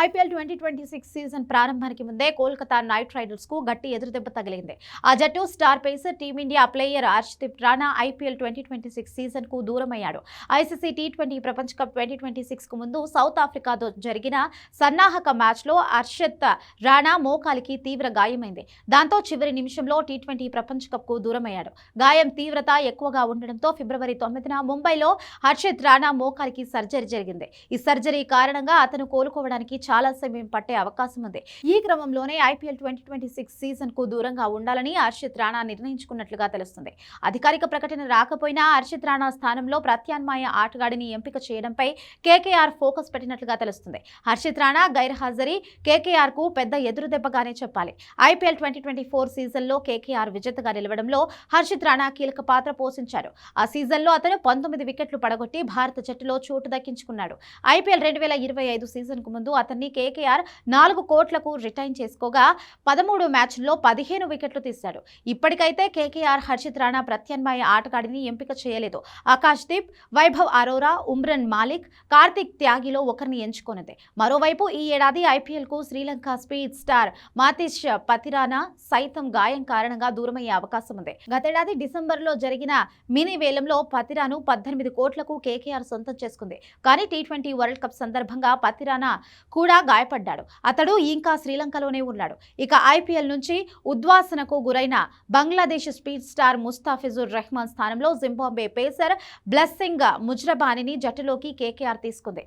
IPL 2026 season ప్రారంభానికి ముందే Kolkata night riders కు గట్టి ఎదురుదెబ్బ తగిలింది. ఆ జట్టు star pacer team India player Harshdeep Rana IPL 2026 season కు దూరమయ్యాడు. ఐసీసీ టీ20 ప్రపంచ కప్ 2026 కు ముందు సౌత్ ఆఫ్రికాతో జరిగిన సన్నాహక మ్యాచ్ లో హర్షద్ రాణా మోకాలికి తీవ్ర గాయమైంది. దాంతో చివరి నిమిషంలో టీ20 ప్రపంచ కప్ కు దూరమయ్యాడు. గాయం తీవ్రత ఎక్కువగా ఉండడంతో ఫిబ్రవరి 9న ముంబైలో హర్షద్ రాణా మోకాలికి సర్జరీ జరిగింది. ఈ సర్జరీ కారణంగా అతను కోలుకోవడానికి చాలా సమయం పట్టే అవకాశం ఉంది. ఈ క్రమంలోనే ఐపీఎల్ 2026 సీజన్ కు దూరంగా ఉండాలని హర్షద్ రాణా నిర్ణయించుకున్నట్లుగా తెలుస్తుంది. అధికారిక ప్రకటన రాకపోయినా హర్షద్ రాణా స్థానంలో ప్రత్యామ్నాయ ఆటగాడిని ఎంపిక చేయడంపై కేకేఆర్ ఫోకస్ పెట్టినట్లుగా తెలుస్తుంది. హర్షద్ రాణా గైర్హాజరీ కేకేఆర్ కు పెద్ద ఎదురుదెబ్బగానే చెప్పాలి. ఐపీఎల్ 2024 సీజన్ లో కేకేఆర్ విజేతగా నిలవడంలో హర్షద్ రాణా కీలక పాత్ర పోషించారు. ఆ సీజన్ లో అతను 19 వికెట్లు పడగొట్టి భారత జట్టులో చోటు దక్కించుకున్నాడు. ఐపీఎల్ 2025 సీజన్ కు ముందు అతన్ని కేకేఆర్ 4 కోట్లకు రిటైన్ చేసుకోగా 13 మ్యాచ్ల్లో 15 వికెట్లు తీశాడు. ఇప్పటికైతే కేకేఆర్ హర్షద్ రాణా ప్రత్యామ్నాయ ఆటగాడిని ఎంపిక చేయలేదు. ఆకాష్ దీప్, వైభవ్ అరోరా, ఉమ్రాన్ మాలిక్, కార్తిక్ త్యాగిలో ఒకరిని ఎంచుకున్నది. మరోవైపు ఈ ఏడాది ఐపీఎల్ కు శ్రీలంక స్పీడ్ స్టార్ మాతిష్ పతిరానా సైతం గాయం కారణంగా దూరమయ్యే అవకాశం ఉంది. గతేడాది డిసెంబర్లో జరిగిన మినీ వేలంలో పతిరాను 18 కోట్లకు కేకేఆర్ సొంతం చేసుకుంది. కానీ టీ20 వరల్డ్ కప్ సందర్భంగా పతిరానా కూడా గాయపడ్డాడు. అతడు ఇంకా శ్రీలంకలోనే ఉన్నాడు. ఇక ఐపీఎల్ నుంచి ఉద్వాసనకు గురైన బంగ్లాదేశ్ స్పీడ్ స్టార్ ముస్తాఫిజుర్ రెహమాన్ స్థానంలో జింబాబ్వే పేసర్ బ్లెస్సింగ్ ముజ్రబానీని జట్టులోకి కేకేఆర్ తీసుకుంది.